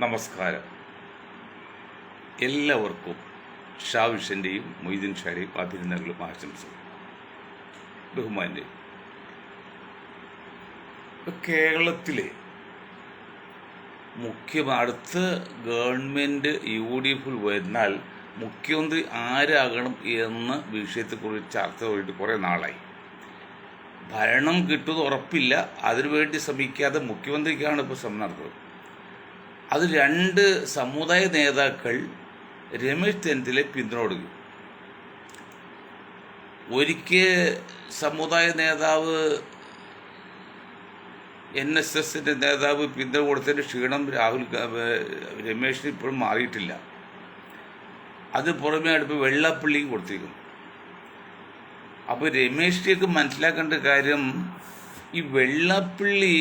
നമസ്കാരം. എല്ലാവർക്കും ഷാവിഷൻ്റെയും മൊയ്തീൻ ഷായുടെയും അഭിനന്ദനങ്ങളും ആശംസകളും. ബഹുമാൻ്റെ കേരളത്തിലെ അടുത്ത ഗവൺമെൻറ് UDF വരുന്നാൽ മുഖ്യമന്ത്രി ആരാകണം എന്ന വിഷയത്തെക്കുറിച്ച് ചർച്ച പോയിട്ട് കുറേ നാളായി. ഭരണം കിട്ടുമെന്ന് ഉറപ്പില്ല, അതിനുവേണ്ടി ശ്രമിക്കാതെ മുഖ്യമന്ത്രിക്കാണ് ഇപ്പോൾ ശ്രമം നടത്തുന്നത്. അത് രണ്ട് സമുദായ നേതാക്കൾ രമേശ് ചെന്നിത്തലയെ പിന്തുണ കൊടുക്കും. ഒരിക്കൽ സമുദായ നേതാവ് NSSൻ്റെ നേതാവ് പിന്തുണ കൊടുത്തതിൻ്റെ ക്ഷീണം രമേശിന് ഇപ്പോഴും മാറിയിട്ടില്ല. അത് പുറമേ അടുപ്പ് വെള്ളാപ്പള്ളിയും കൊടുത്തിരിക്കുന്നു. അപ്പോൾ രമേശിലേക്ക് മനസ്സിലാക്കേണ്ട കാര്യം, ഈ വെള്ളാപ്പള്ളി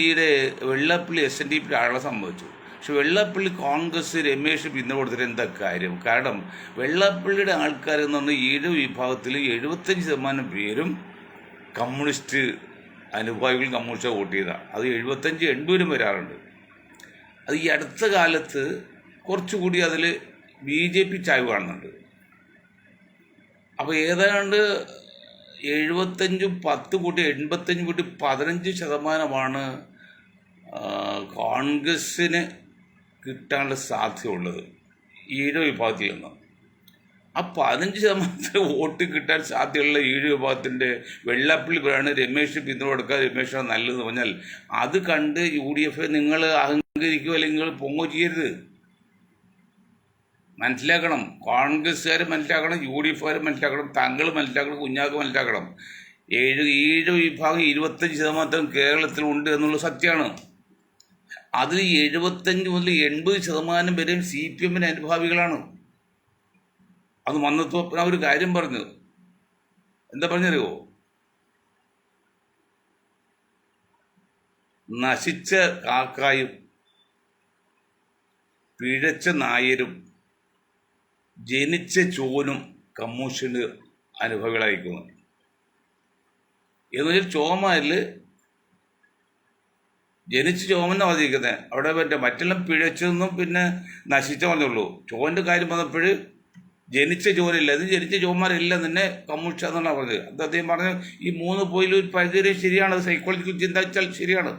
SNDP ആളെ സംഭവിച്ചു. പക്ഷെ വെള്ളാപ്പള്ളി കോൺഗ്രസ് രമേശ് പിന്തുണ കൊടുത്തിട്ട് എന്താ കാര്യം? കാരണം വെള്ളാപ്പള്ളിയുടെ ആൾക്കാരെന്ന് പറഞ്ഞാൽ ഈഴവ വിഭാഗത്തിൽ 75% പേരും കമ്മ്യൂണിസ്റ്റ് അനുഭാവികൾ കമ്മ്യൂണിസ്റ്റ് വോട്ട് ചെയ്താണ്. അത് 75-80 വരാറുണ്ട്. അത് ഈ അടുത്ത കാലത്ത് കുറച്ചുകൂടി അതിൽ BJP ചായ്വ് കാണുന്നുണ്ട്. അപ്പോൾ ഏതാണ്ട് 75-10 കൂട്ടി 85 കൂട്ടി 15% കോൺഗ്രസ്സിന് കിട്ടാനുള്ള സാധ്യതയുള്ളത് ഈഴവ വിഭാഗത്തിൽ നിന്ന്. ആ 15% വോട്ട് കിട്ടാൻ സാധ്യതയുള്ള ഈഴവ വിഭാഗത്തിൻ്റെ വെള്ളാപ്പള്ളി പറയാണ് രമേശ് പിന്തുണ കൊടുക്കാതെ രമേശാണ് നല്ലതെന്ന് പറഞ്ഞാൽ, അത് കണ്ട് UDF നിങ്ങൾ അഹങ്കരിക്കുകയോ അല്ലെങ്കിൽ നിങ്ങൾ പൊങ്ങോ ചെയ്യരുത്. മനസ്സിലാക്കണം, കോൺഗ്രസ്സുകാർ മനസ്സിലാക്കണം, UDFകാർ മനസ്സിലാക്കണം, താങ്കൾ മനസ്സിലാക്കണം, കുഞ്ഞാക്ക് മനസ്സിലാക്കണം. ഈഴവ വിഭാഗം 25% കേരളത്തിലുണ്ട് എന്നുള്ളത് സത്യമാണ്. അതിൽ 75 മുതൽ 80% പേരും CPMന് അനുഭാവികളാണ്. അത് വന്നപ്പോൾ ഞാൻ ഒരു കാര്യം പറഞ്ഞു. എന്താ പറഞ്ഞറിയോ? നശിച്ച കാക്കായും പിഴച്ച നായരും ജനിച്ച ചോനും കമ്മൂഷന് അനുഭവികളായിരിക്കുന്നു. എന്ന് വെച്ചാൽ ചോമാരിൽ ജനിച്ച ചോമെന്നാണ് പറഞ്ഞിരിക്കുന്നത്. അവിടെ മറ്റെല്ലാം പിഴച്ചെന്നും പിന്നെ നശിച്ച പറഞ്ഞുള്ളൂ. ചോൻ്റെ കാര്യം വന്നപ്പോൾ ജനിച്ച ചോനില്ല, അത് ജനിച്ച ചോന്മാരെല്ലാം തന്നെ കമ്മ്യൂണിസ്റ്റ് എന്നാണ് പറഞ്ഞത്. അത് അദ്ദേഹം പറഞ്ഞു, ഈ 3 പോയിലും ഒരു പരിധി ശരിയാണ്, സൈക്കോളജിക്കൽ ചിന്തിച്ചാൽ ശരിയാണ്.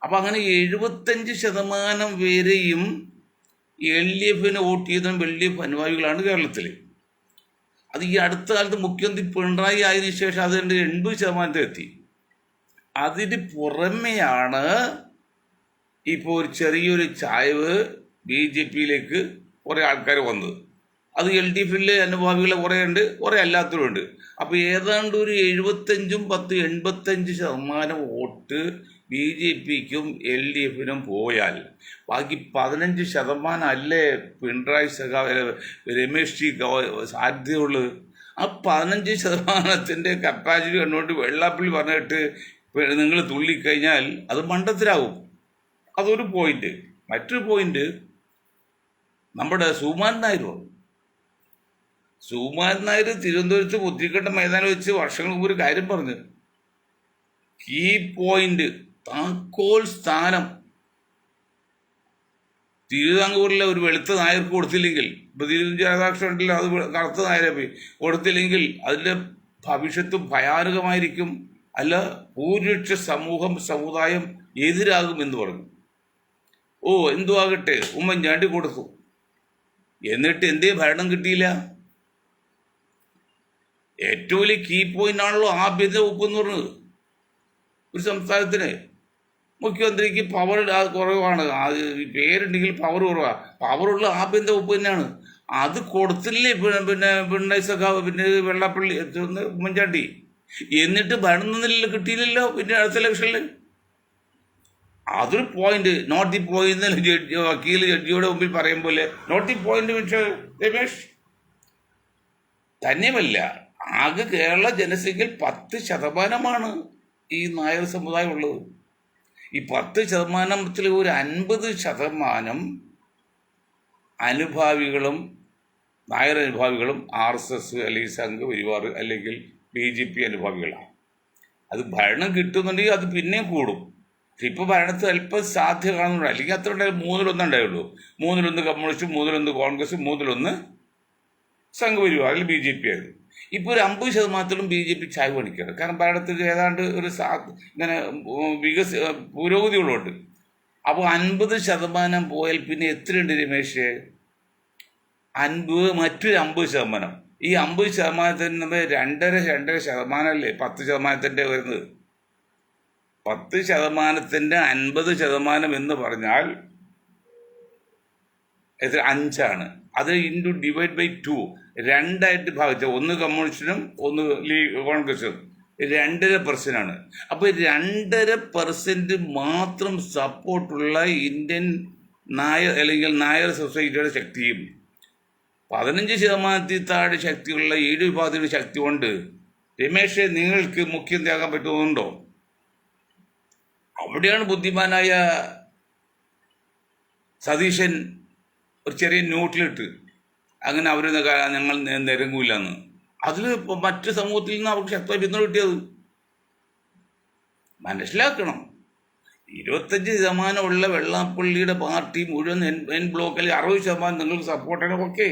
അപ്പം അങ്ങനെ 75% പേരെയും LDFന് വോട്ട് ചെയ്തും LDF അനുഭാവികളാണ് കേരളത്തിൽ. അത് ഈ അടുത്ത കാലത്ത് മുഖ്യമന്ത്രി പിണറായി ആയതിനു ശേഷം അത് 80% എത്തി. അതിന് പുറമെയാണ് ഇപ്പോൾ ഒരു ചെറിയൊരു ചായ്വ് BJPയിലേക്ക് കുറേ ആൾക്കാർ വന്നത്. അത് LDFിലെ അനുഭാവികളെ കുറേ ഉണ്ട്, കുറേ അല്ലാത്തവരും ഉണ്ട്. അപ്പോൾ ഏതാണ്ട് ഒരു 75-10-85% വോട്ട് BJPക്കും LDFനും പോയാൽ ബാക്കി 15% അല്ലേ പിണറായി രമേശ് സാധ്യതയുള്ളത്. ആ 15%ൻ്റെ കപ്പാസിറ്റി കണ്ടുകൊണ്ട് വെള്ളാപ്പള്ളി പറഞ്ഞിട്ട് നിങ്ങൾ തുള്ളിക്കഴിഞ്ഞാൽ അത് മണ്ടത്തിലാവും. അതൊരു പോയിന്റ്. മറ്റൊരു പോയിന്റ്, നമ്മുടെ സുകുമാരൻ നായർ തിരുവനന്തപുരത്ത് മുദ്രിക്കട്ട മൈതാനം വെച്ച് വർഷങ്ങൾക്ക് മുമ്പ് ഒരു കാര്യം പറഞ്ഞു. കീ പോയിന്റ്, താക്കോൽ സ്ഥാനം തിരുവിതാംകൂറിലെ ഒരു വെളുത്ത നായർക്ക് കൊടുത്തില്ലെങ്കിൽ, ഇപ്പൊ തിരുവനന്തപുരം അത് കറുത്ത നായരെ പോയി കൊടുത്തില്ലെങ്കിൽ അതിൻ്റെ ഭവിഷ്യത്ത് ഭയാനകമായിരിക്കും, അല്ല ഭൂരിപക്ഷ സമുദായം എതിരാകും എന്ന് പറഞ്ഞു. എന്തുവാകട്ടെ, ഉമ്മൻചാണ്ടി കൊടുത്തു. എന്നിട്ട് എന്തേ ഭരണം കിട്ടിയില്ല? ഏറ്റവും വലിയ കീ പോയിന്റ് ആണല്ലോ ആഭ്യന്തര വകുപ്പ് എന്ന് പറഞ്ഞത്. ഒരു സംസ്ഥാനത്തിന് മുഖ്യമന്ത്രിക്ക് പവർ കുറവാണ്, പേരുണ്ടെങ്കിൽ പവർ കുറവാണ്. പവറുള്ള ആഭ്യന്തര വകുപ്പ് തന്നെയാണ്. അത് കൊടുത്തില്ലേ പിന്നെ പിണറായി സഖാവ്, പിന്നെ വെള്ളാപ്പള്ളി, ഉമ്മൻചാണ്ടി. എന്നിട്ട് ഭരണം കിട്ടിയില്ലല്ലോ പിന്നെ അടുത്ത ഇലക്ഷനിൽ. അതൊരു പോയിന്റ്. നോട്ട് ദി പോയിന്റ് വക്കീൽ ജഡ്ജിയുടെ മുമ്പിൽ പറയും പോലെ not the point mister Ramesh. തന്നെയുമല്ല, ആകെ കേരള ജനസംഖ്യയിൽ 10% ഈ നായർ സമുദായം ഉള്ളത്. ഈ 10%-ൽ ഒരു 50% അനുഭാവികളും നായർ അനുഭാവികളും RSS അല്ലെങ്കിൽ സംഘപരിവാർ അല്ലെങ്കിൽ BJP അനുഭാവികളാണ്. അത് ഭരണം കിട്ടുന്നുണ്ടെങ്കിൽ അത് പിന്നെയും കൂടും. ഇപ്പോൾ ഭരണത്തിൽ അല്പം സാധ്യത കാണുന്നുണ്ട്. അല്ലെങ്കിൽ അത്ര ഉണ്ടായാലും 3-1 ഉണ്ടായുള്ളൂ. 3-1 കമ്മ്യൂണിസ്റ്റും 3-1 കോൺഗ്രസും 3-1 സംഘപരിവാർ അല്ലെങ്കിൽ BJP ആയിരുന്നു. ഇപ്പോൾ ഒരു 50%-ലും BJP ചായ പണിക്കാണ്. കാരണം ഭരണത്തിൽ ഏതാണ്ട് ഒരു ഇങ്ങനെ പുരോഗതികളുണ്ട്. അപ്പോൾ 50% പോയാൽ പിന്നെ എത്രയുണ്ട് രമേശ്? 50 മറ്റൊരു 50%. ഈ 50%ത്തിന് 2.5% 10%ൻ്റെ വരുന്നത്. 10%ൻ്റെ 50% എന്ന് പറഞ്ഞാൽ എത്ര? 5 അത് ഇൻറ്റു ഡിവൈഡ് ബൈ 2 2ആയിട്ട് ഭാഗിച്ച 1 കമ്മ്യൂണിസ്റ്റിനും 1 കോൺഗ്രസും 2.5%. അപ്പോൾ 2.5% മാത്രം സപ്പോർട്ടുള്ള ഇന്ത്യൻ നായർ അല്ലെങ്കിൽ നായർ സൊസൈറ്റിയുടെ ശക്തിയും 15% താഴെ ശക്തിയുള്ള 7 വിഭാഗത്തിൻ്റെ ശക്തി കൊണ്ട് രമേശ് നിങ്ങൾക്ക് മുഖ്യമന്ത്രിയാകാൻ പറ്റുന്നുണ്ടോ? അവിടെയാണ് ബുദ്ധിമാനായ സതീശൻ ഒരു ചെറിയ നോട്ടിലിട്ട് അങ്ങനെ അവർ ഞങ്ങൾ നിരങ്ങൂലെന്ന്. അതിൽ മറ്റ് സമൂഹത്തിൽ നിന്ന് അവർക്ക് ശക്തമായി പിന്തുണ കിട്ടിയത് മനസ്സിലാക്കണം. 25% ഉള്ള വെള്ളാപ്പള്ളിയുടെ പാർട്ടി മുഴുവൻ എൻ ബ്ലോക്കിൽ 60% നിങ്ങൾക്ക് സപ്പോർട്ടാണ്. ഓക്കെ,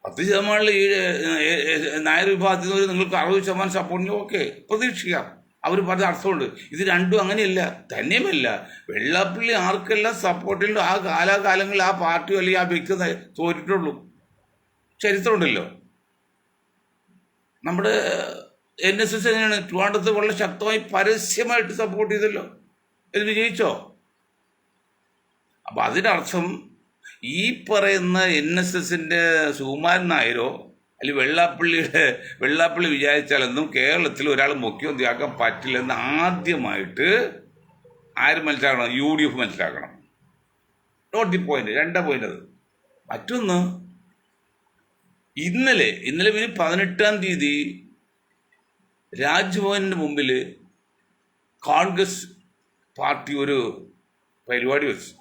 10% നായർ വിഭാഗത്തിൽ നിന്ന് നിങ്ങൾക്ക് 60% സപ്പോർട്ടിന് ഓക്കെ പ്രതീക്ഷിക്കാം. അവർ പറഞ്ഞ അർത്ഥമുണ്ട്. ഇത് രണ്ടും അങ്ങനെയല്ല. തന്നെയുമല്ല, വെള്ളാപ്പള്ളി ആർക്കെല്ലാം സപ്പോർട്ടിലുണ്ടോ ആ കാലാകാലങ്ങളിൽ ആ പാർട്ടി അല്ലെങ്കിൽ ആ വ്യക്തി തോറ്റിട്ടുള്ളൂ. ചരിത്രമുണ്ടല്ലോ. നമ്മുടെ NSS എങ്ങനെയാണ്? ട്രിവാൻഡ്രത്ത് വളരെ ശക്തമായി പരസ്യമായിട്ട് സപ്പോർട്ട് ചെയ്തല്ലോ. ഇത് വിജയിച്ചോ? അപ്പം അതിനർത്ഥം ഈ പറയുന്ന NSSൻ്റെ സുകുമാരൻ നായരോ അല്ലെങ്കിൽ വെള്ളാപ്പള്ളി വിചാരിച്ചാലൊന്നും കേരളത്തിൽ ഒരാൾ മുഖ്യമന്ത്രിയാക്കാൻ പറ്റില്ലെന്ന് ആദ്യമായിട്ട് ആര് മനസ്സിലാക്കണം? UDF മനസ്സിലാക്കണം. Not the point. 2 പോയിന്റ് അത്. മറ്റൊന്ന്, ഇന്നലെ പിന്നെ 18-ാം തീയതി രാജ്ഭവനിന് മുമ്പിൽ കോൺഗ്രസ് പാർട്ടി ഒരു പരിപാടി വെച്ചു.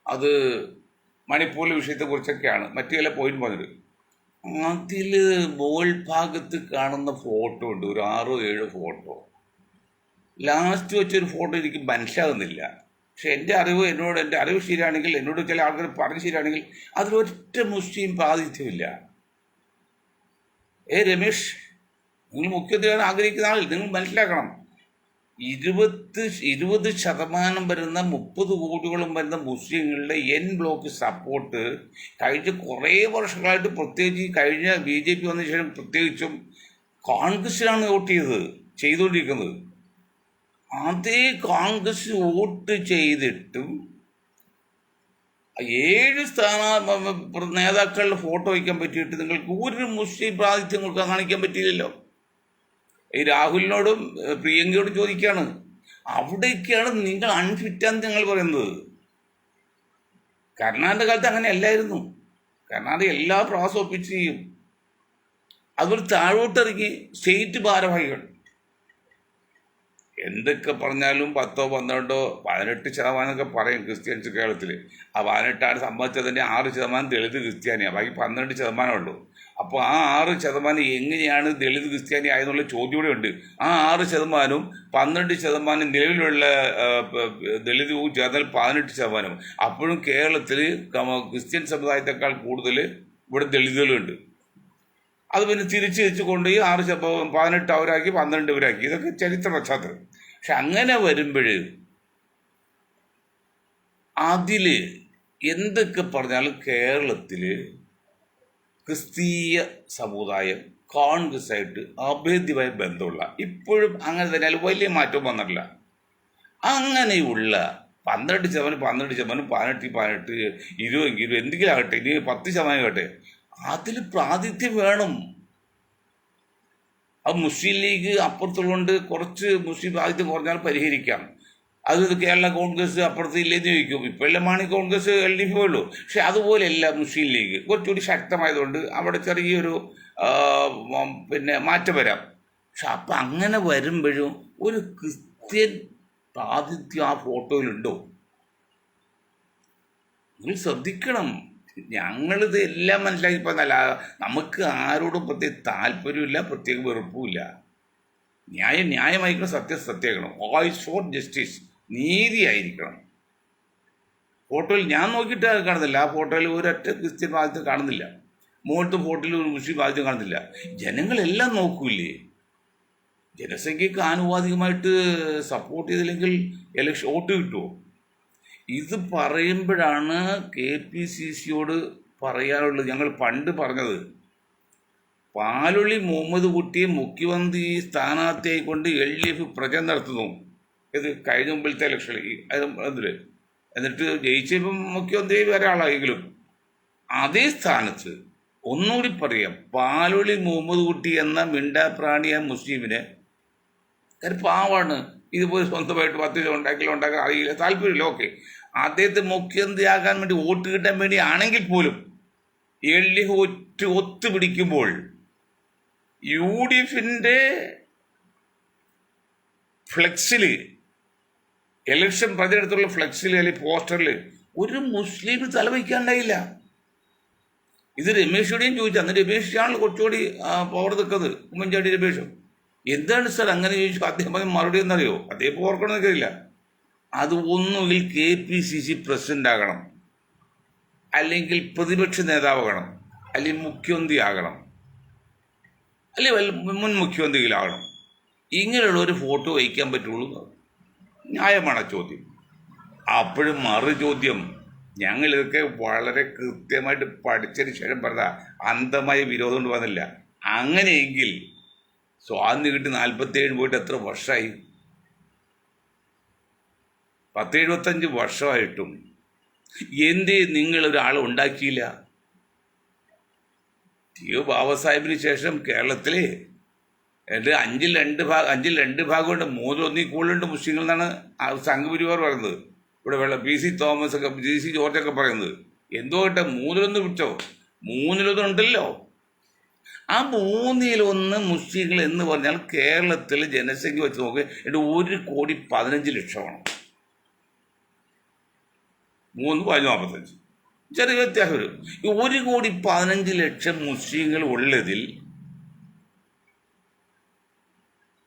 അത് മണിപ്പൂരിലെ വിഷയത്തെക്കുറിച്ചൊക്കെയാണ്. മറ്റു ചില പോയിന്റ് പറഞ്ഞത്. അതിൽ മുകൾ ഭാഗത്ത് കാണുന്ന ഫോട്ടോ ഉണ്ട്, ഒരു 6-7 ഫോട്ടോ. ലാസ്റ്റ് വെച്ചൊരു ഫോട്ടോ എനിക്ക് മനസ്സിലാകുന്നില്ല. പക്ഷെ എൻ്റെ അറിവ് ശരിയാണെങ്കിൽ, എന്നോട് ചില ആൾക്കാർ പറഞ്ഞ് ശരിയാണെങ്കിൽ അതിലൊറ്റ മുസ്ലിം പ്രാതിനിധ്യമില്ല. രമേശ്, നിങ്ങൾ മുഖ്യമന്ത്രിയാണ് ആഗ്രഹിക്കുന്ന ആളിൽ നിങ്ങൾ മനസ്സിലാക്കണം, 20% വരുന്ന 30 കോടികളും വരുന്ന മുസ്ലിങ്ങളുടെ എൻ ബ്ലോക്ക് സപ്പോർട്ട് കഴിഞ്ഞ കുറേ വർഷങ്ങളായിട്ട്, പ്രത്യേകിച്ച് കഴിഞ്ഞ BJP വന്നതിന് ശേഷം പ്രത്യേകിച്ചും കോൺഗ്രസിലാണ് വോട്ട് ചെയ്തുകൊണ്ടിരിക്കുന്നത്. അതേ കോൺഗ്രസ് വോട്ട് ചെയ്തിട്ടും 7 നേതാക്കളുടെ ഫോട്ടോ വയ്ക്കാൻ പറ്റിയിട്ട് നിങ്ങൾക്ക് ഒരു മുസ്ലിം പ്രാതിനിധ്യം നിങ്ങൾക്ക് കാണിക്കാൻ പറ്റിയില്ലല്ലോ. ഈ രാഹുലിനോടും പ്രിയങ്കയോടും ചോദിക്കുകയാണ്. അവിടേക്കാണ് നിങ്ങൾ അൺഫിറ്റാന്ന് നിങ്ങൾ പറയുന്നത്. കർണാടക കാലത്ത് അങ്ങനെ അല്ലായിരുന്നു. കർണാടക എല്ലാ പ്രാവശ്യം ഒപ്പിച്ച് ചെയ്യും. അതുപോലെ താഴോട്ടിറങ്ങി സ്റ്റേറ്റ് ഭാരവാഹികൾ എന്തൊക്കെ പറഞ്ഞാലും 10, 12, 18% പറയും ക്രിസ്ത്യൻസ് കേരളത്തിൽ. ആ 18 സംബന്ധിച്ചതിൻ്റെ 6% ദളിത് ക്രിസ്ത്യാനിയാണ്, ബാക്കി 12% ഉള്ളൂ. അപ്പോൾ ആ 6% എങ്ങനെയാണ് ദളിത് ക്രിസ്ത്യാനി ആയെന്നുള്ള ചോദ്യം കൂടെ ഉണ്ട്. ആ 6%, 12% നിലവിലുള്ള ദളിതവും ചേർന്നാൽ 18%. അപ്പോഴും കേരളത്തിൽ ക്രിസ്ത്യൻ സമുദായത്തെക്കാൾ കൂടുതൽ ഇവിടെ ദളിതുകളുണ്ട്. അത് പിന്നെ തിരിച്ച് കൊണ്ടുപോയി 18 അവരാക്കി 12 ഇവരാക്കി. ഇതൊക്കെ ചരിത്ര പശ്ചാത്തലം. പക്ഷെ അങ്ങനെ വരുമ്പോൾ അതിൽ എന്തൊക്കെ പറഞ്ഞാലും കേരളത്തിൽ ക്രിസ്തീയ സമുദായം കോൺഗ്രസ്സായിട്ട് അഭേദ്യമായ ബന്ധമുള്ള, ഇപ്പോഴും അങ്ങനെ തന്നെ, വലിയ മാറ്റം വന്നിട്ടില്ല. അങ്ങനെയുള്ള 12%, 18%, 18, 20 എന്തെങ്കിലും ആകട്ടെ, ഇനി 10% ആകട്ടെ, അതിൽ പ്രാതിനിധ്യം വേണം. അത് മുസ്ലിം ലീഗ് അപ്പുറത്തുള്ളതുകൊണ്ട് കുറച്ച് മുസ്ലിം പ്രാതിനിധ്യം കുറഞ്ഞാൽ പരിഹരിക്കാം. അത് കേരള കോൺഗ്രസ് അപ്പുറത്ത് ഇല്ലെന്ന് ചോദിക്കും. ഇപ്പോഴെല്ലാം മാണി കോൺഗ്രസ് LDF ഉള്ളൂ. പക്ഷെ അതുപോലെയല്ല മുസ്ലിം ലീഗ്, കുറച്ചുകൂടി ശക്തമായതുകൊണ്ട് അവിടെ ചെറിയൊരു മാറ്റം വരാം. പക്ഷെ അപ്പം അങ്ങനെ വരുമ്പോഴും ഒരു ക്രിസ്ത്യൻ പ്രാതിനിധ്യം ആ ഫോട്ടോയിലുണ്ടോ? നിങ്ങൾ ശ്രദ്ധിക്കണം. ഞങ്ങളിത് എല്ലാം മനസ്സിലാക്കിപ്പോന്നല്ല, നമുക്ക് ആരോടും പ്രത്യേക താല്പര്യമില്ല, പ്രത്യേക വെറുപ്പുമില്ല. ന്യായമായിരിക്കണം, സത്യമായിരിക്കണം. വോയിസ് ഫോർ ജസ്റ്റിസ്, നീതിയായിരിക്കണം. ഫോട്ടോയിൽ ഞാൻ നോക്കിയിട്ട് കാണുന്നില്ല, ആ ഫോട്ടോയിൽ ഒരൊറ്റ ക്രിസ്ത്യൻ ബാധ്യത കാണുന്നില്ല, മുകളിലത്തെ ഫോട്ടോയിൽ ഒരു മുസ്ലിം ബാധ്യത കാണുന്നില്ല. ജനങ്ങളെല്ലാം നോക്കൂലേ? ജനസംഖ്യക്ക് ആനുപാതികമായിട്ട് സപ്പോർട്ട് ചെയ്തില്ലെങ്കിൽ ഇലക്ഷൻ വോട്ട് കിട്ടുമോ? ഇത് പറയുമ്പോഴാണ് KPCCയോട് പറയാനുള്ളത്. ഞങ്ങൾ പണ്ട് പറഞ്ഞത്, പാലൊളി മുഹമ്മദ് കുട്ടിയെ മുഖ്യമന്ത്രി സ്ഥാനാർത്ഥിയായി കൊണ്ട് LDF പ്രചരണം നടത്തുന്നു. ഇത് കഴിഞ്ഞ മുമ്പിലത്തെ ഇലക്ഷനിൽ അതിൽ എന്നിട്ട് ജയിച്ചപ്പം മുഖ്യമന്ത്രി വേറെ ആളായെങ്കിലും അതേ സ്ഥാനത്ത് ഒന്നുകൂടി പറയാം, പാലൊളി മുഹമ്മദ് കുട്ടി എന്ന മിണ്ടാപ്രാണിയ മുസ്ലിമിനെ പാവാണ്, ഇതുപോലെ സ്വന്തമായിട്ട് 10 ഉണ്ടാക്കാൻ അറിയില്ല, താല്പര്യമില്ല, ഓക്കെ, അദ്ദേഹത്തെ മുഖ്യമന്ത്രിയാകാൻ വേണ്ടി വോട്ട് കിട്ടാൻ വേണ്ടി ആണെങ്കിൽ പോലും LDF ഒത്തുപിടിക്കുമ്പോൾ UDFിൻ്റെ ഫ്ലെക്സിൽ, ഇലക്ഷൻ പ്രചരണത്തിലുള്ള ഫ്ലെക്സിൽ അല്ലെങ്കിൽ പോസ്റ്ററിൽ ഒരു മുസ്ലിം തലവയ്ക്കാണ്ടായില്ല. ഇത് രമേശോടെയും ചോദിച്ചു. അന്ന് രമേശാണ് കുറച്ചുകൂടി പവർ നിൽക്കുന്നത്, ഉമ്മൻചാണ്ടി രമേശും. എന്താണ് സാർ അങ്ങനെ ചോദിച്ചു? അദ്ദേഹം മറുപടി എന്നറിയോ? അദ്ദേഹം ഓർക്കണമെന്ന് കഴിയില്ല. അത് ഒന്നുകിൽ KPCC പ്രസിഡന്റ് ആകണം, അല്ലെങ്കിൽ പ്രതിപക്ഷ നേതാവാകണം, അല്ലെങ്കിൽ മുഖ്യമന്ത്രി ആകണം, അല്ലെങ്കിൽ മുൻ മുഖ്യമന്ത്രിയിലാകണം. ഇങ്ങനെയുള്ള ഒരു ഫോട്ടോ വയ്ക്കാൻ പറ്റുള്ളൂ. ന്യായമാണ് ചോദ്യം. അപ്പോഴും മറു ചോദ്യം, ഞങ്ങളിതൊക്കെ വളരെ കൃത്യമായിട്ട് പഠിച്ചതിന് ശേഷം പറഞ്ഞ അന്ധമായ വിരോധം കൊണ്ട് വന്നില്ല. അങ്ങനെയെങ്കിൽ സ്വാതന്ത്ര്യം കിട്ടി 47 പോയിട്ട് എത്ര വർഷമായി? 10-75 വർഷമായിട്ടും എന്തേ നിങ്ങളൊരാളെ ഉണ്ടാക്കിയില്ല? TO ബാബാസാഹിബിന് ശേഷം കേരളത്തിലെ അഞ്ചിൽ രണ്ട് ഭാഗമുണ്ട്, 3-1 കൂടുതലുണ്ട് മുസ്ലിങ്ങൾ എന്നാണ് സംഘപരിവാർ പറയുന്നത്. ഇവിടെ PC തോമസ് ഒക്കെ, GC ജോർജൊക്കെ പറയുന്നത്. എന്തോ കേട്ടെ 3-1 വിട്ടോ, 3-1 ഉണ്ടല്ലോ. ആ 3-1 മുസ്ലിങ്ങൾ എന്ന് പറഞ്ഞാൽ കേരളത്തിൽ ജനസംഖ്യ വെച്ച് നോക്കുക 1,15,00,000 3-15 ചെറിയ വ്യത്യാസം വരും. ഈ 1,15,00,000 മുസ്ലിങ്ങൾ ഉള്ളതിൽ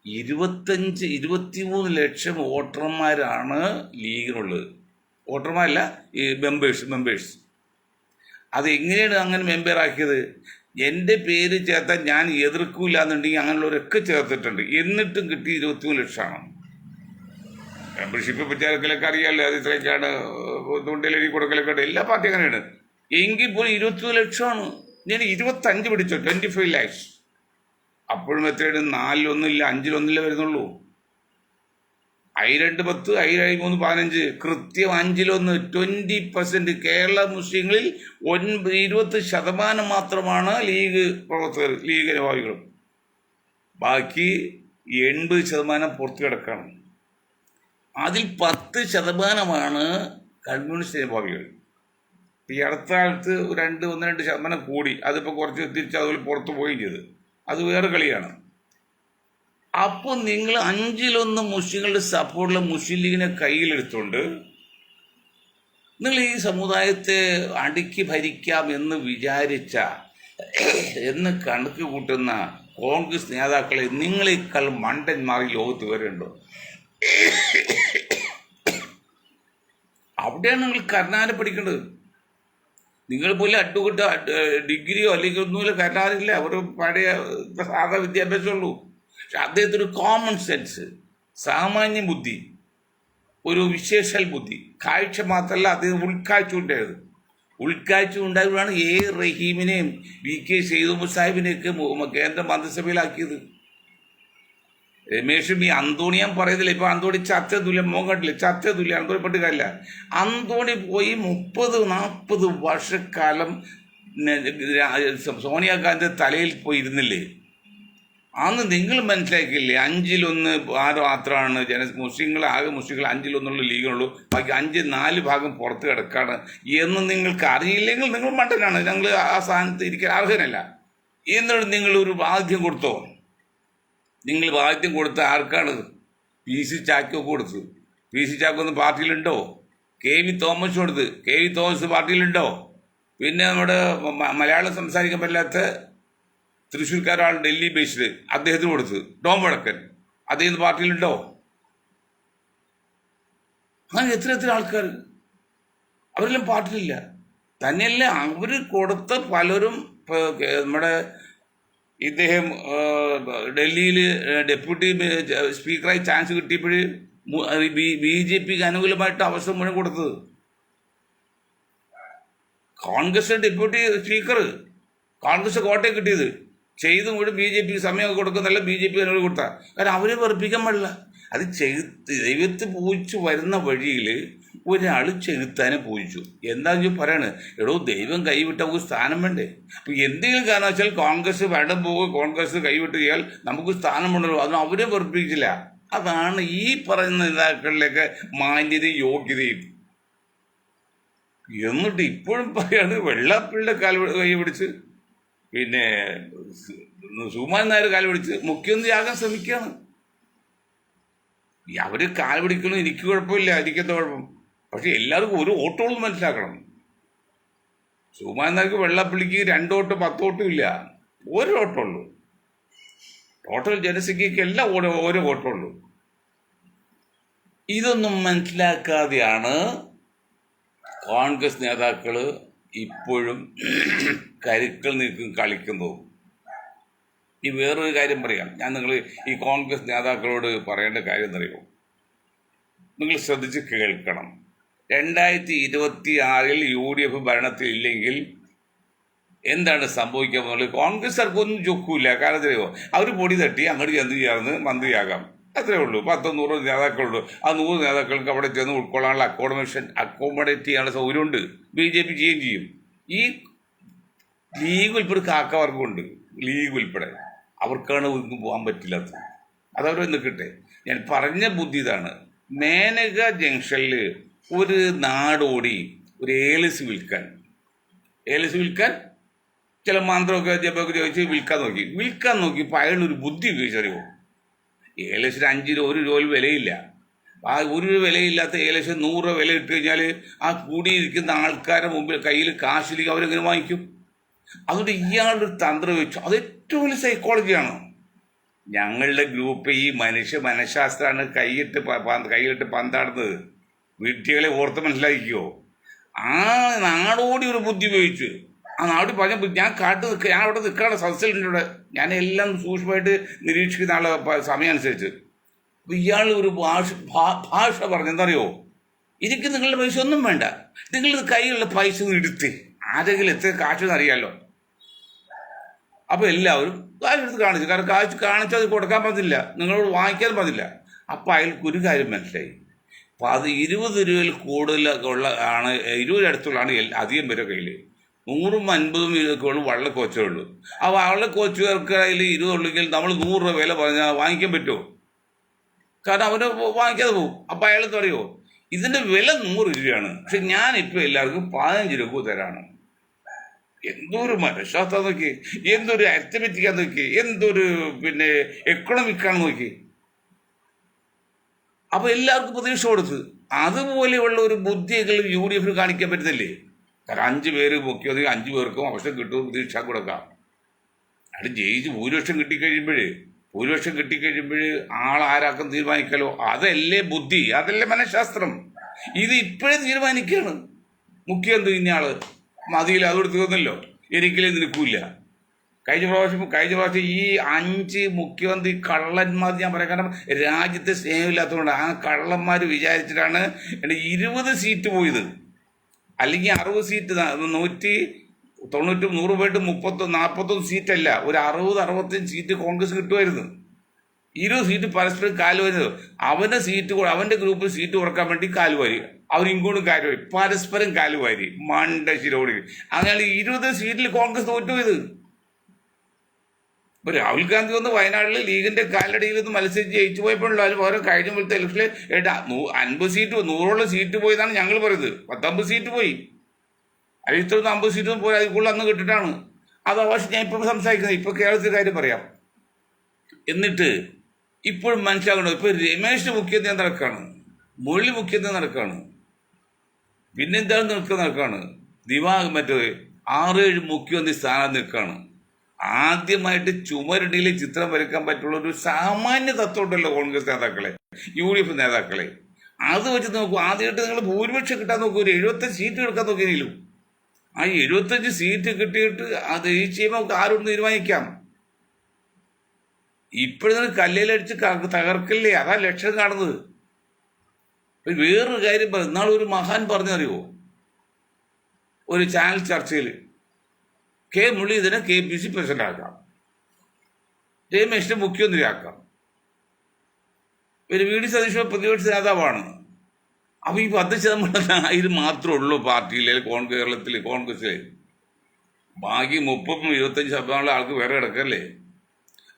23 ലക്ഷം വോട്ടർമാരാണ് ലീഗിനുള്ളത്. വോട്ടർമാരല്ല, ഈ മെമ്പേഴ്സ്. അതെങ്ങനെയാണ് അങ്ങനെ മെമ്പറാക്കിയത്? എൻ്റെ പേര് ചേർത്താൽ ഞാൻ എതിർക്കൂല എന്നുണ്ടെങ്കിൽ അങ്ങനെയുള്ളവരൊക്കെ ചേർത്തിട്ടുണ്ട്. എന്നിട്ടും കിട്ടി 23 ലക്ഷമാണ്. മെമ്പർഷിപ്പ് പ്രചാരത്തിലൊക്കെ അറിയാമല്ലോ, അത് ഇത്രയൊക്കെയാണ്, തൊണ്ടിലെഴുതി കൊടുക്കലൊക്കെ എല്ലാ പാർട്ടി അങ്ങനെയാണ്. എങ്കിൽ പോലും 23 ലക്ഷമാണ്. ഞാൻ 25 പിടിച്ചോ, 25 lakhs. അപ്പോഴും എത്രയാണ്? 4-1 5-1 വരുന്നുള്ളൂ. 2-10 3-15 കൃത്യം 5-1 20%. കേരള മുസ്ലിങ്ങളിൽ 20% മാത്രമാണ് ലീഗ് പ്രവർത്തകർ, ലീഗ് അനുഭാവികളും. ബാക്കി 80% പുറത്തു കിടക്കണം. അതിൽ 10% കമ്മ്യൂണിസ്റ്റ് അനുഭാവികൾ. ഈ അടുത്ത കാലത്ത് 1-2% കൂടി, അതിപ്പോൾ കുറച്ച് തിരിച്ച് അതുപോലെ പുറത്തു പോവുകയും ചെയ്ത്. അത് വേറെ കളിയാണ്. അപ്പോൾ നിങ്ങൾ 5-1 മുസ്ലിങ്ങളുടെ സപ്പോർട്ടുള്ള മുസ്ലിം ലീഗിനെ കയ്യിലെടുത്തുകൊണ്ട് നിങ്ങൾ ഈ സമുദായത്തെ അടുക്കി ഭരിക്കാം എന്ന് വിചാരിച്ച, എന്ന് കണക്ക് കൂട്ടുന്ന കോൺഗ്രസ് നേതാക്കളെ നിങ്ങളെക്കാൾ മണ്ടന്മാർ ലോകത്ത് വരുന്നുണ്ടോ? അവിടെയാണ് നിങ്ങൾ കർണാടക പഠിക്കേണ്ടത്. നിങ്ങൾ പോലെ ഡിഗ്രിയോ അല്ലെങ്കിൽ ഒന്നുമില്ല, കർണാടകയില്ല, അവർ പഴയ സാധാ വിദ്യാഭ്യാസമുള്ളൂ. പക്ഷെ അദ്ദേഹത്തിന് ഒരു കോമൺ സെൻസ്, സാമാന്യ ബുദ്ധി, ഒരു വിശേഷൽ ബുദ്ധി, കാഴ്ച മാത്രമല്ല, അദ്ദേഹം ഉൾക്കാഴ്ച ഉണ്ടായതുകൊണ്ടാണ് റഹീമിനെയും VK സൈദ് സാഹിബിനെയൊക്കെ കേന്ദ്ര മന്ത്രിസഭയിലാക്കിയത്. രമേഷും ഈ അന്തോണിയാൻ പറയുന്നില്ല. ഇപ്പൊ അന്തോണി ചത്ത തുല്യം, മോൻ കണ്ടില്ല, ചത്ത തുല്യം. അന്തോണി പെട്ടുകാരില്ല. അന്തോണി പോയി 30-40 വർഷക്കാലം സോണിയാഗാന്ധി തലയിൽ പോയി ഇരുന്നില്ലേ? അന്ന് നിങ്ങൾ മനസ്സിലാക്കിയില്ലേ? 5-1 മാത്രമാണ് മുസ്ലിങ്ങൾ 5-1 ലീഗുള്ളൂ, ബാക്കി 4 ഭാഗം പുറത്ത് കിടക്കാണ് എന്ന് നിങ്ങൾക്ക് അറിയില്ലെങ്കിൽ നിങ്ങൾ മണ്ടനാണ്. ഞങ്ങൾ ആ സ്ഥാനത്ത് ഇരിക്കാൻ അർഹനല്ല. എന്നിട്ട് നിങ്ങൾ ഒരു ബാധ്യം കൊടുത്തോ? നിങ്ങൾ ബാധ്യം കൊടുത്ത ആർക്കാണ്? PC ചാക്കോക്ക് കൊടുത്തു. PC ചാക്കോ പാർട്ടിയിലുണ്ടോ? KV തോമസ് കൊടുത്ത്. KV തോമസ് പാർട്ടിയിലുണ്ടോ? പിന്നെ നമ്മുടെ മലയാളം സംസാരിക്കാൻ പറ്റാത്ത തൃശ്ശൂർക്കാരാണ്, ഡൽഹി ബേസ്ഡ്, അദ്ദേഹത്തിന് കൊടുത്ത്. ടോം വടക്കൻ. അതേത് പാർട്ടിയിലുണ്ടോ? അങ്ങനെ എത്ര ആൾക്കാർ അവരെല്ലാം പാർട്ടിയിലില്ല. തന്നെയല്ല അവർ കൊടുത്ത പലരും നമ്മുടെ ഇദ്ദേഹം ഡൽഹിയിൽ ഡെപ്യൂട്ടി സ്പീക്കറായി ചാൻസ് കിട്ടിയപ്പോൾ BJPക്ക് അനുകൂലമായിട്ട് അവസരം മുഴുവൻ കൊടുത്തത്. കോൺഗ്രസ് ഡെപ്യൂട്ടി സ്പീക്കർ കോൺഗ്രസ് കോട്ടയം കിട്ടിയത് ചെയ്ത് മുഴുവൻ BJPക്ക് സമയം കൊടുക്കുന്നല്ല, BJP അനുകൂലം കൊടുത്താൽ. കാരണം അവരെ വെറുപ്പിക്കാൻ പാടില്ല. അത് ദൈവത്തെ പൂജിച്ച് വരുന്ന വഴിയിൽ ഒരാൾ ചെകുത്താനെ പൂജിച്ചു. എന്താ പറയാണ്, എടോ ദൈവം കൈവിട്ട നമുക്ക് സ്ഥാനം വേണ്ടേ? അപ്പോൾ എന്തെങ്കിലും കാരണം വെച്ചാൽ കോൺഗ്രസ് വേണം പോകുക, കോൺഗ്രസ് കൈവിട്ടുകയാൽ നമുക്ക് സ്ഥാനമുണ്ടല്ലോ, അതും അവരെ വെറുപ്പിച്ചില്ല. അതാണ് ഈ പറയുന്ന നേതാക്കളിലേക്ക് മാന്യതയും യോഗ്യതയും. എന്നിട്ട് ഇപ്പോഴും പറയാണ് വെള്ളാപ്പള്ളിയുടെ കൈ പിടിച്ച്, പിന്നെ സുകുമാരൻ നായർ കാൽ പിടിച്ച് മുഖ്യമന്ത്രിയാകാൻ ശ്രമിക്കുകയാണ്. അവർ കാൽ പിടിക്കണം, എനിക്ക് കുഴപ്പമില്ല, എനിക്കെന്താ കുഴപ്പം? പക്ഷെ എല്ലാവർക്കും ഒരു വോട്ടുകളും മനസ്സിലാക്കണം. സുകുമാരൻ നായർക്ക് വെള്ളാപ്പള്ളിക്ക് 2 വോട്ട് 10 വോട്ടും ഇല്ല, 1 വോട്ടുള്ളൂ. ടോട്ടൽ ജനസംഖ്യക്ക് എല്ലാം ഓരോ വോട്ടുള്ളൂ. ഇതൊന്നും മനസ്സിലാക്കാതെയാണ് കോൺഗ്രസ് നേതാക്കൾ ഇപ്പോഴും കരുക്കൾ നീക്കം കളിക്കുന്നത്. ഈ വേറൊരു കാര്യം പറയാം. നിങ്ങൾ ഈ കോൺഗ്രസ് നേതാക്കളോട് പറയേണ്ട കാര്യം എന്നറിയോ? നിങ്ങൾ ശ്രദ്ധിച്ച് കേൾക്കണം. 2026 UDF ഭരണത്തിൽ ഇല്ലെങ്കിൽ എന്താണ് സംഭവിക്കാൻ പോകുന്നത്? കോൺഗ്രസ്സുകാർക്കൊന്നും ചൊക്കൂല. കാരണം അറിയോ, അവർ പൊടി തട്ടി അങ്ങോട്ട് ചെന്ന് ചേർന്ന് മന്ത്രിയാകാം, അത്രേ ഉള്ളൂ. 10-100 നേതാക്കളുണ്ട്. ആ 100 നേതാക്കൾക്ക് അവിടെ ചെന്ന് ഉൾക്കൊള്ളാനുള്ള അക്കോമഡേറ്റ് ചെയ്യാനുള്ള സൗകര്യമുണ്ട്. BJP ചെയ്യും. ഈ ലീഗ് ഉൾപ്പെടെ കാക്കവർഗമുണ്ട്, ലീഗ് ഉൾപ്പെടെ അവർക്കാണ് ഒന്നും പോകാൻ പറ്റില്ലാത്തത്. അതവർ നിൽക്കട്ടെ. ഞാൻ പറഞ്ഞ ബുദ്ധി ഇതാണ്. മേനക ജംഗ്ഷനിൽ ഒരു നാടോടി ഒരു ഏലസ് വിൽക്കാൻ ചില മന്ത്രമൊക്കെ ജപമൊക്കെ ചോദിച്ച് വിൽക്കാൻ നോക്കിയപ്പോൾ അയാളൊരു ബുദ്ധി ഉപയോഗിച്ചറിയോ? ഏലസിന് 5 രൂപ 1 രൂപ വിലയില്ല. ആ 1 രൂപ വിലയില്ലാത്ത ഏലസിന് 100 രൂപ വില ഇട്ട് കഴിഞ്ഞാൽ ആ കൂടിയിരിക്കുന്ന ആൾക്കാരുടെ മുമ്പിൽ കയ്യിൽ കാശിലേക്ക് അവരെങ്ങനെ വാങ്ങിക്കും? അതുകൊണ്ട് ഇയാളൊരു തന്ത്രം വെച്ചു. അത് ഏറ്റവും വലിയ സൈക്കോളജിയാണ്. ഞങ്ങളുടെ ഗ്രൂപ്പ് ഈ മനഃശാസ്ത്രമാണ് കൈയിട്ട് പന്താടുന്നത്. വീട്ടുകളെ ഓർത്ത് മനസ്സിലാക്കിയോ? ആ നാടോടി ഒരു ബുദ്ധി ഉപയോഗിച്ചു. ആ നാടോടി പറഞ്ഞ ഞാൻ അവിടെ നിൽക്കാനുള്ള സദസ്സിലുണ്ട്. ഇവിടെ ഞാൻ എല്ലാം സൂക്ഷ്മമായിട്ട് നിരീക്ഷിക്കുന്ന ആളെ സമയം അനുസരിച്ച്. അപ്പോൾ ഇയാൾ ഒരു ഭാഷ പറഞ്ഞെന്തറിയോ? എനിക്ക് നിങ്ങളുടെ പൈസ ഒന്നും വേണ്ട, നിങ്ങളുടെ കയ്യിലുള്ള പൈസ എടുത്ത് ആരെങ്കിലും എത്ര കാശെന്ന് അറിയാമല്ലോ. അപ്പോൾ എല്ലാവരും കാശെടുത്ത് കാണിച്ചു. കാരണം കാശ് കാണിച്ചാൽ അത് കൊടുക്കാൻ പറ്റില്ല, നിങ്ങളോട് വാങ്ങിക്കാൻ പറ്റില്ല. അപ്പോൾ അയാൾക്കൊരു കാര്യം മനസ്സിലായി. 20 രൂപയിൽ കൂടുതൽ ആണ് 20 അടുത്തുള്ളതാണ് അധികം പേരെ കയ്യിൽ. 100ഉം 50ഉം ഒക്കെ വള്ളക്കോച്ചേ ഉള്ളൂ. ആ വള്ളക്കോച്ചുകാർക്ക് കയ്യിൽ 20 ഉള്ളെങ്കിൽ നമ്മൾ 100 രൂപ വില പറഞ്ഞാൽ വാങ്ങിക്കാൻ പറ്റുമോ? കാരണം അവന് വാങ്ങിക്കാതെ പോകും. അപ്പം അയാൾ പറയുമോ, ഇതിൻ്റെ വില 100 രൂപയാണ്, പക്ഷെ ഞാനിപ്പോൾ എല്ലാവർക്കും 15 രൂപ തരാണ്. എന്തൊരു മനഃശാസ്ത്രം നോക്കി, എന്തൊരു അരിത്തമെറ്റിക്കാന്ന് നോക്കി, എന്തൊരു എക്കണോമിക്കാണെന്ന് നോക്കി. അപ്പോൾ എല്ലാവർക്കും പ്രതീക്ഷ കൊടുത്ത്. അതുപോലെയുള്ള ഒരു ബുദ്ധികൾ UDF കാണിക്കാൻ പറ്റുന്നില്ലേ? കാരണം 5 പേര് മുഖ്യമന്ത്രി 5 പേർക്കും അവസരം കിട്ടും, പ്രതീക്ഷ കൊടുക്കാം. അത് ജയിച്ച് ഭൂരിപക്ഷം കിട്ടിക്കഴിയുമ്പോൾ ആളാരാക്കും തീരുമാനിക്കാലോ. അതല്ലേ ബുദ്ധി, അതല്ലേ മനഃശാസ്ത്രം. ഇത് ഇപ്പോഴേ തീരുമാനിക്കുകയാണ് മുഖ്യമന്ത്രി. ഇന്നയാള് മതിയിൽ അതോട് തീർന്നല്ലോ, എനിക്കില്ലേ നിൽക്കില്ല. കഴിഞ്ഞ പ്രാവശ്യം ഈ 5 മുഖ്യമന്ത്രി കള്ളന്മാർ ഞാൻ പറയാം. കാരണം രാജ്യത്തെ സ്നേഹമില്ലാത്തതുകൊണ്ട് ആ കള്ളന്മാർ വിചാരിച്ചിട്ടാണ് 20 സീറ്റ് പോയത്. അല്ലെങ്കിൽ 60 സീറ്റ് 190 100 പോയിട്ട് 41 സീറ്റല്ല, ഒരു 60-65 സീറ്റ് കോൺഗ്രസ് കിട്ടുമായിരുന്നു. 20 സീറ്റ് പരസ്പരം കാലുവാരുന്നത്. അവൻ്റെ ഗ്രൂപ്പിൽ സീറ്റ് കുറക്കാൻ വേണ്ടി കാലുവാരി, അവരിങ്ങോട്ടും കാലുവാരി, പരസ്പരം കാലുവാരി, മണ്ടശിരോടി. അങ്ങനെ 20 സീറ്റിൽ കോൺഗ്രസ് തോറ്റുപോയത്. ഇപ്പോൾ രാഹുൽ ഗാന്ധി വന്ന് വയനാട്ടിൽ ലീഗിൻ്റെ കാലടിയിൽ നിന്ന് മത്സരിച്ച് ജയിച്ചു പോയപ്പോഴല്ലോ. അതിൽ വേറെ കഴിഞ്ഞ പോലത്തെ ഇലക്ഷനിൽ 50 സീറ്റ് 100 സീറ്റ് പോയതാണ് ഞങ്ങൾ പറയുന്നത്. 19 സീറ്റ് പോയി. അതിൽ ഇത്രയൊന്നും 50 സീറ്റൊന്നും പോയി, അതിൽ കൂടുതൽ അന്ന് കിട്ടിയിട്ടാണ്. അത് പക്ഷേ ഞാൻ ഇപ്പോൾ സംസാരിക്കുന്നത് ഇപ്പോൾ കേരളത്തിൻ്റെ കാര്യം പറയാം. എന്നിട്ട് ഇപ്പോഴും മനസ്സിലാകണം, ഇപ്പോൾ രമേശ് മുഖ്യമന്ത്രി നടക്കുകയാണ്, മുരളി മുഖ്യമന്ത്രി നടക്കുകയാണ്, പിന്നെന്താണ് നടക്കുകയാണ്, 6-7 മുഖ്യമന്ത്രി സ്ഥാനം നിൽക്കുകയാണ്. ആദ്യമായിട്ട് ചുമരടിയിൽ ചിത്രം വരയ്ക്കാൻ പറ്റുള്ള ഒരു സാമാന്യ തത്വം ഉണ്ടല്ലോ കോൺഗ്രസ് നേതാക്കളെ, UDF നേതാക്കളെ. അത് വെച്ച് നോക്കൂ. ആദ്യമായിട്ട് നിങ്ങൾ ഭൂരിപക്ഷം കിട്ടാൻ നോക്കൂ. ഒരു 75 സീറ്റ് എടുക്കാൻ നോക്കിയെങ്കിലും ആ 75 സീറ്റ് കിട്ടിയിട്ട് അത് ഈ ചെയ്യുമ്പോൾ ആരോട് തീരുമാനിക്കാം. ഇപ്പോഴും കല്ലിലടിച്ച് തകർക്കില്ലേ? അതാ ലക്ഷ്യം കാണുന്നത്. വേറൊരു കാര്യം ഇന്നാൾ ഒരു മഹാൻ പറഞ്ഞറിയോ, ഒരു ചാനൽ ചർച്ചയിൽ കെ മുരളീധരനെ KPC പ്രസിഡന്റ് ആക്കാം, രമേശിനെ മുഖ്യമന്ത്രിയാക്കാം, ഒരു VD സതീശൻ പ്രതിപക്ഷ നേതാവാണ്. അപ്പൊ ഈ 10% മാത്രമേ ഉള്ളൂ പാർട്ടിയിലെ കേരളത്തിൽ കോൺഗ്രസിൽ. ബാക്കി 30-25% ആൾക്ക് വേറെ കിടക്കല്ലേ.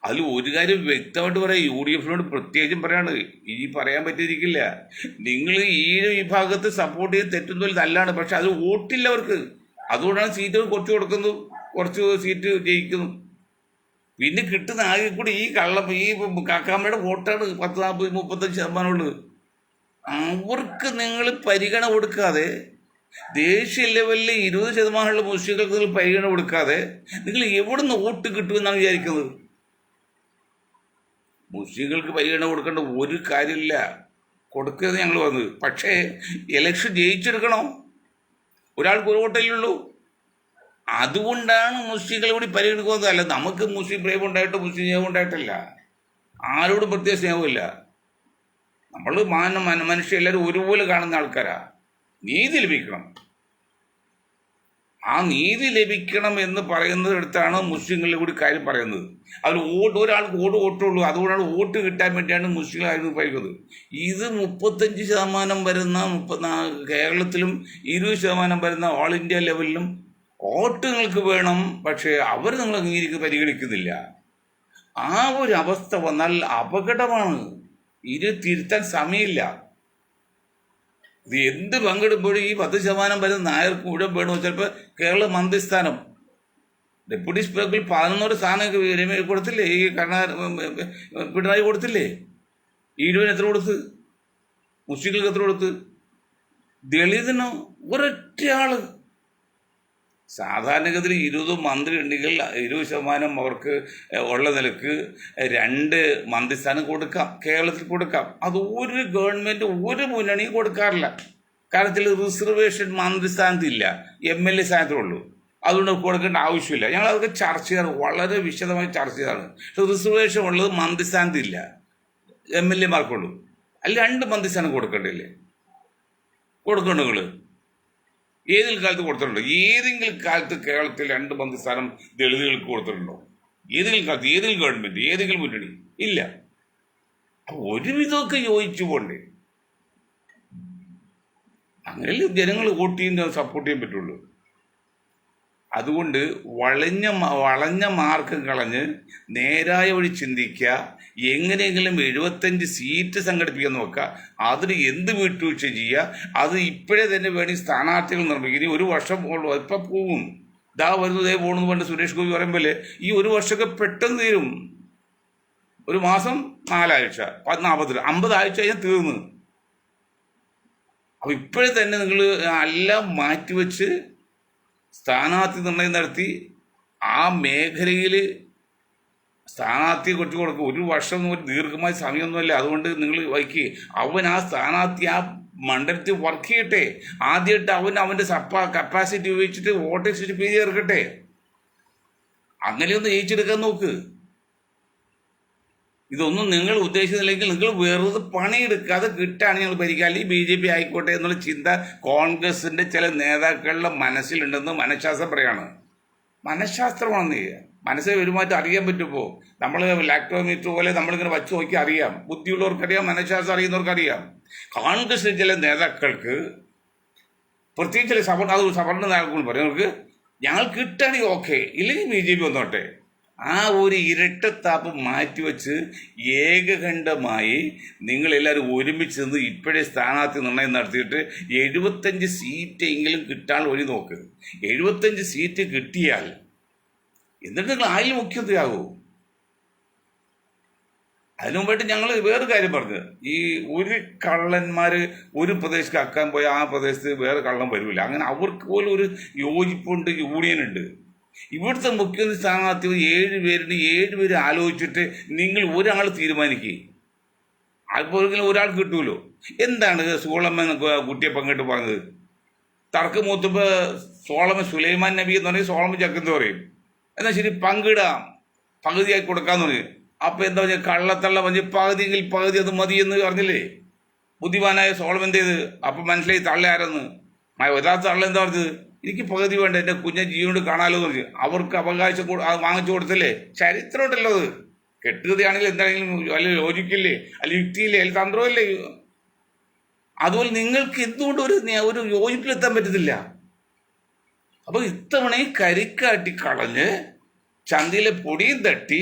അതിൽ ഒരു കാര്യം വ്യക്തമായിട്ട് പറയാം, UDF പ്രത്യേകിച്ചും പറയാണ്, ഇനി പറയാൻ പറ്റിയിരിക്കില്ല. നിങ്ങൾ ഈ വിഭാഗത്തെ സപ്പോർട്ട് ചെയ്ത് തെറ്റുന്നതിൽ നല്ലതാണ്, പക്ഷെ അത് വോട്ടില്ല അവർക്ക്. അതുകൊണ്ടാണ് സീറ്റ് കുറച്ച് കൊടുക്കുന്നു, കുറച്ച് സീറ്റ് ജയിക്കുന്നു. പിന്നെ കിട്ടുന്ന ആകെ കൂടി ഈ കാക്കാമ്മയുടെ വോട്ടാണ് 10-40-35% ഉള്ളത്. അവർക്ക് നിങ്ങൾ പരിഗണന കൊടുക്കാതെ, ദേശീയ ലെവലിൽ 20% മുസ്ലിങ്ങൾക്ക് നിങ്ങൾ പരിഗണന കൊടുക്കാതെ നിങ്ങൾ എവിടെ നിന്ന് വോട്ട് കിട്ടുമെന്നാണ് വിചാരിക്കുന്നത്? മുസ്ലിങ്ങൾക്ക് പരിഗണന കൊടുക്കേണ്ട ഒരു കാര്യമില്ല, കൊടുക്കുന്നത് ഞങ്ങൾ വന്നത്. പക്ഷേ ഇലക്ഷൻ ജയിച്ചെടുക്കണം, ഒരാൾക്ക് ഒരു വോട്ടല്ലേ ഉള്ളൂ. അതുകൊണ്ടാണ് മുസ്ലിങ്ങളെ കൂടി പരിഗണിക്കുന്നത്. അല്ല നമുക്ക് മുസ്ലിം പ്രേമം ഉണ്ടായിട്ട് മുസ്ലിം സ്നേഹം ഉണ്ടായിട്ടല്ല, ആരോടും പ്രത്യേക സ്നേഹമില്ല. നമ്മൾ മനുഷ്യ എല്ലാവരും ഒരുപോലെ കാണുന്ന ആൾക്കാരാ. നീതി ലഭിക്കണം. ആ നീതി ലഭിക്കണം എന്ന് പറയുന്നിടത്താണ് മുസ്ലിങ്ങളുടെ കൂടി കാര്യം പറയുന്നത്. അതിൽ ഒരാൾക്ക് വോട്ടുള്ളൂ, അതുകൊണ്ടാണ് വോട്ട് കിട്ടാൻ വേണ്ടിയാണ് മുസ്ലിങ്ങളായിരുന്നു പറയുന്നത്. ഇത് 35% വരുന്ന കേരളത്തിലും 20% വരുന്ന ഓൾ ഇന്ത്യ ലെവലിലും വോട്ട് നിങ്ങൾക്ക് വേണം. പക്ഷേ അവർ നിങ്ങൾ അംഗീകരിക്ക് പരിഗണിക്കുന്നില്ല. ആ ഒരു അവസ്ഥ വന്നാൽ അപകടമാണ്. ഇത് തിരുത്താൻ സമയമില്ല. ഇത് എന്ത് പങ്കെടുപ്പോഴും ഈ 10% വരുന്ന നായർക്ക് മുഴുവൻ വേണോ? ചിലപ്പോൾ കേരള മന്ത്രിസ്ഥാനം, ഡെപ്യൂട്ടി സ്പീക്കറിൽ 11 സ്ഥാനം കൊടുത്തില്ലേ? ഈ പിണറായി കൊടുത്തില്ലേ? ഈടുവിന് എത്ര കൊടുത്ത്? മുസ്ലിങ്ങൾക്ക് എത്ര കൊടുത്ത്? ദളിതനോ ഒരൊറ്റ ആള്. സാധാരണഗതിയിൽ 20 മന്ത്രി ഉണ്ടെങ്കിൽ 20% അവർക്ക് ഉള്ള നിലക്ക് 2 മന്ത്രിസ്ഥാനം കൊടുക്കാം, കേരളത്തിൽ കൊടുക്കാം. അത് ഒരു ഗവൺമെൻറ് ഒരു മുന്നണിയും കൊടുക്കാറില്ല. കാരണം റിസർവേഷൻ മന്ത്രിസ്ഥാനത്തില്ല, MLA സ്ഥാനത്തിലുള്ളൂ. അതുകൊണ്ട് കൊടുക്കേണ്ട ആവശ്യമില്ല. ഞങ്ങൾ അതൊക്കെ ചർച്ച ചെയ്താണ്, വളരെ വിശദമായി ചർച്ച ചെയ്താണ്. പക്ഷെ റിസർവേഷൻ ഉള്ളത് മന്ത്രിസ്ഥാനത്തില്ല, MLA മാർക്കുള്ളൂ. അല്ല 2 മന്ത്രിസ്ഥാനം കൊടുക്കണ്ടില്ലേ? കൊടുക്കണ്ടോ? നിങ്ങൾ ഏതെങ്കിലും കാലത്ത് കൊടുത്തിട്ടുണ്ടോ? ഏതെങ്കിലും കാലത്ത് കേരളത്തിൽ 2 മന്ത്രിസ്ഥാനം ദളിതുകൾക്ക് കൊടുത്തിട്ടുണ്ടോ? ഏതെങ്കിലും കാലത്ത് ഏതെങ്കിലും ഗവൺമെന്റ് ഏതെങ്കിലും മുന്നണി? ഇല്ല. ഒരുവിധമൊക്കെ യോജിച്ചു പോണ്ടേ? അങ്ങനെ ജനങ്ങൾ വോട്ട് ചെയ്യുന്ന സപ്പോർട്ട് ചെയ്യാൻ പറ്റുള്ളൂ. അതുകൊണ്ട് വളഞ്ഞ മാർക്കം കളഞ്ഞ് നേരായ വഴി ചിന്തിക്കുക. എങ്ങനെയെങ്കിലും 75 സീറ്റ് സംഘടിപ്പിക്കാൻ നോക്കുക. അതിന് എന്ത് വിട്ടുവീഴ്ച ചെയ്യുക. അത് ഇപ്പോഴേ തന്നെ വേണ്ടി സ്ഥാനാർത്ഥികൾ നിർമ്മിക്കുക. ഇനി 1 വർഷം ഇപ്പം പോകും, ഇതാ വരുന്നതേ പോകണമെന്ന് പണ്ട് സുരേഷ് ഗോപി പറയുമ്പോലെ ഈ 1 വർഷമൊക്കെ പെട്ടെന്ന് തീരും. 1 മാസം 4 ആഴ്ച, 50 ആഴ്ച കഴിഞ്ഞാൽ തീർന്ന്. അപ്പം ഇപ്പോഴേ തന്നെ നിങ്ങൾ എല്ലാം മാറ്റിവെച്ച് സ്ഥാനാർത്ഥി നിർണയം നടത്തി ആ മേഖലയിൽ സ്ഥാനാർത്ഥിയെ കൊച്ചു കൊടുക്കും. 1 വർഷം ഒരു ദീർഘമായ സമയമൊന്നുമല്ല. അതുകൊണ്ട് നിങ്ങൾ വയ്ക്കുക. അവൻ ആ സ്ഥാനാർത്ഥി ആ മണ്ഡലത്തിൽ വർക്ക് ചെയ്യട്ടെ. ആദ്യമായിട്ട് അവൻ്റെ കപ്പാസിറ്റി ഉപയോഗിച്ചിട്ട് വോട്ട് പേ ചേർക്കട്ടെ. അങ്ങനെയൊന്ന് ജയിച്ചെടുക്കാൻ നോക്ക്. ഇതൊന്നും നിങ്ങൾ ഉദ്ദേശിക്കുന്നില്ലെങ്കിൽ നിങ്ങൾ വെറുതെ പണിയെടുക്കാതെ കിട്ടാണ് ഞങ്ങൾ ഭരിക്കുക, അല്ലെങ്കിൽ BJP ആയിക്കോട്ടെ എന്നുള്ള ചിന്ത കോൺഗ്രസിൻ്റെ ചില നേതാക്കളുടെ മനസ്സിലുണ്ടെന്ന് മനഃശാസ്ത്രം പറയാണ്. മനഃശാസ്ത്രമാണെന്ന് മനസ്സിൽ പെരുമാറ്റം അറിയാൻ പറ്റുമ്പോൾ നമ്മൾ ലാക്ടോമീറ്റർ പോലെ നമ്മളിങ്ങനെ വച്ച് നോക്കി അറിയാം. ബുദ്ധിയുള്ളവർക്കറിയാം, മനഃശാസ്ത്രം അറിയുന്നവർക്കറിയാം. കോൺഗ്രസിലെ ചില നേതാക്കൾക്ക് പ്രത്യേകിച്ച് ചില സവർണ നേതാക്കൾ പറയുന്നവർക്ക് ഞങ്ങൾ കിട്ടുകയാണെങ്കിൽ ഓക്കെ, ഇല്ലെങ്കിൽ BJP വന്നോട്ടെ. ആ ഒരു ഇരട്ടത്താപ്പ് മാറ്റിവെച്ച് ഏകകണ്ഠമായി നിങ്ങളെല്ലാവരും ഒരുമിച്ച് നിന്ന് ഇപ്പോഴേ സ്ഥാനാർത്ഥി നിർണയം നടത്തിയിട്ട് 75 സീറ്റെങ്കിലും കിട്ടാൻ വഴി നോക്ക്. 75 സീറ്റ് കിട്ടിയാൽ എന്നിട്ട് നിങ്ങൾ ആയിൽ മുഖ്യമന്ത്രിയാകൂ. അതിനു മുമ്പായിട്ട് ഞങ്ങൾ വേറെ കാര്യം പറഞ്ഞു. ഈ ഒരു കള്ളന്മാർ ഒരു പ്രദേശത്ത് അക്കാൻ പോയാൽ ആ പ്രദേശത്ത് വേറെ കള്ളൻ വരില്ല. അങ്ങനെ അവർക്ക് പോലും ഒരു യോജിപ്പുണ്ട്, യൂണിയൻ ഉണ്ട്. ഇവിടുത്തെ മുഖ്യമന്ത്രി സ്ഥാനാർത്ഥികൾ 7 പേരുണ്ട്. 7 പേര് ആലോചിച്ചിട്ട് നിങ്ങൾ ഒരാൾ തീരുമാനിക്കുക. അതുപോലെ ഒരാൾ കിട്ടൂലോ. എന്താണ് സോളമൻ കുട്ടിയെ പങ്കിട്ട് പറഞ്ഞത്? തർക്കം മൂത്തുമ്പോൾ സോളമൻ സുലൈമാൻ നബി എന്ന് പറയും, സോളമൻ ചക്കെന്ന് പറയും. എന്നാൽ ശരി പങ്കിടാം, പകുതിയായി കൊടുക്കാന്ന് പറയും. അപ്പം എന്താ പറഞ്ഞാൽ കള്ളത്തള്ള പറഞ്ഞ് പകുതിയെങ്കിൽ പകുതി അത് മതി എന്ന് പറഞ്ഞില്ലേ ബുദ്ധിമാനായ സോളമൻ. എന്ത് ചെയ്ത് അപ്പം മനസ്സിലായി തള്ള ആരെന്ന്. യഥാർത്ഥ തള്ള എന്താ പറഞ്ഞത്? എനിക്ക് പകുതി വേണ്ട, എൻ്റെ കുഞ്ഞെ ജീവനോട് കാണാലോ എന്ന് പറഞ്ഞു. അവർക്ക് അവകാശം വാങ്ങിച്ചു കൊടുത്തില്ലേ? ചരിത്രം ഉണ്ടല്ലോ. അത് കെട്ടുകഥയാണെങ്കിൽ എന്താണെങ്കിലും വല്ല ലോജിക്കില്ലേ, അല്ല യുക്തിയില്ലേ, അല്ല തന്ത്രമില്ലേ? അതുപോലെ നിങ്ങൾക്ക് എന്തുകൊണ്ട് ഒരു യോജിപ്പിലെത്താൻ പറ്റത്തില്ല? അപ്പോൾ ഇത്തവണ ഈ കരിക്കാട്ടി കളഞ്ഞ് ചന്തയിലെ പൊടിയും തട്ടി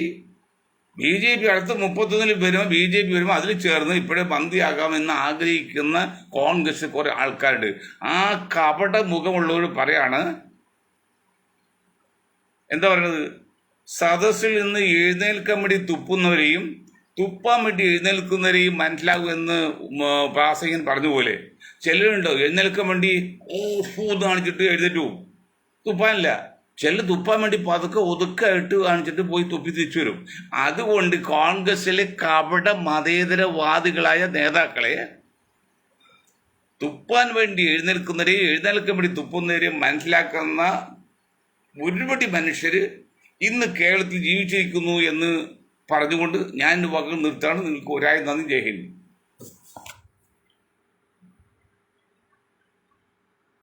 BJP അടുത്ത 31 വരുമ്പോൾ BJP വരുമ്പോൾ അതിൽ ചേർന്ന് ഇപ്പോഴേ മന്ത്രിയാകാമെന്ന് ആഗ്രഹിക്കുന്ന കോൺഗ്രസ് കുറെ ആൾക്കാരുണ്ട്. ആ കപട മുഖമുള്ളവർ പറയാണ്, എന്താ പറയുന്നത്, സദസ്സിൽ നിന്ന് എഴുന്നേൽക്കാൻ വേണ്ടി തുപ്പുന്നവരെയും തുപ്പാൻ വേണ്ടി എഴുന്നേൽക്കുന്നവരെയും മനസ്സിലാകുമെന്ന് പ്രാസംഗികൻ പറഞ്ഞ പോലെ ചിലരുണ്ടോ എഴുന്നേൽക്കാൻ വേണ്ടി എന്ന് കാണിച്ചിട്ട് എഴുന്നേറ്റ് പോകും, തുപ്പാനില്ല. ചില തുപ്പാൻ വേണ്ടി പതുക്കെ ഒതുക്കായിട്ട് കാണിച്ചിട്ട് പോയി തുപ്പി തിരിച്ചു വരും. അതുകൊണ്ട് കോൺഗ്രസിലെ കപട മതേതരവാദികളായ നേതാക്കളെ തുപ്പാൻ വേണ്ടി എഴുന്നേൽക്കുന്നവരെയും എഴുന്നേൽക്കാൻ വേണ്ടി തുപ്പുന്നവരെയും മനസ്സിലാക്കുന്ന ഒരുപടി മനുഷ്യർ ഇന്ന് കേരളത്തിൽ ജീവിച്ചിരിക്കുന്നു എന്ന് പറഞ്ഞുകൊണ്ട് ഞാൻ വാക്കുകൾ നിർത്താണ്. നിങ്ങൾക്ക് ഒരായി നന്ദി. ജയ് ഹിന്ദ്.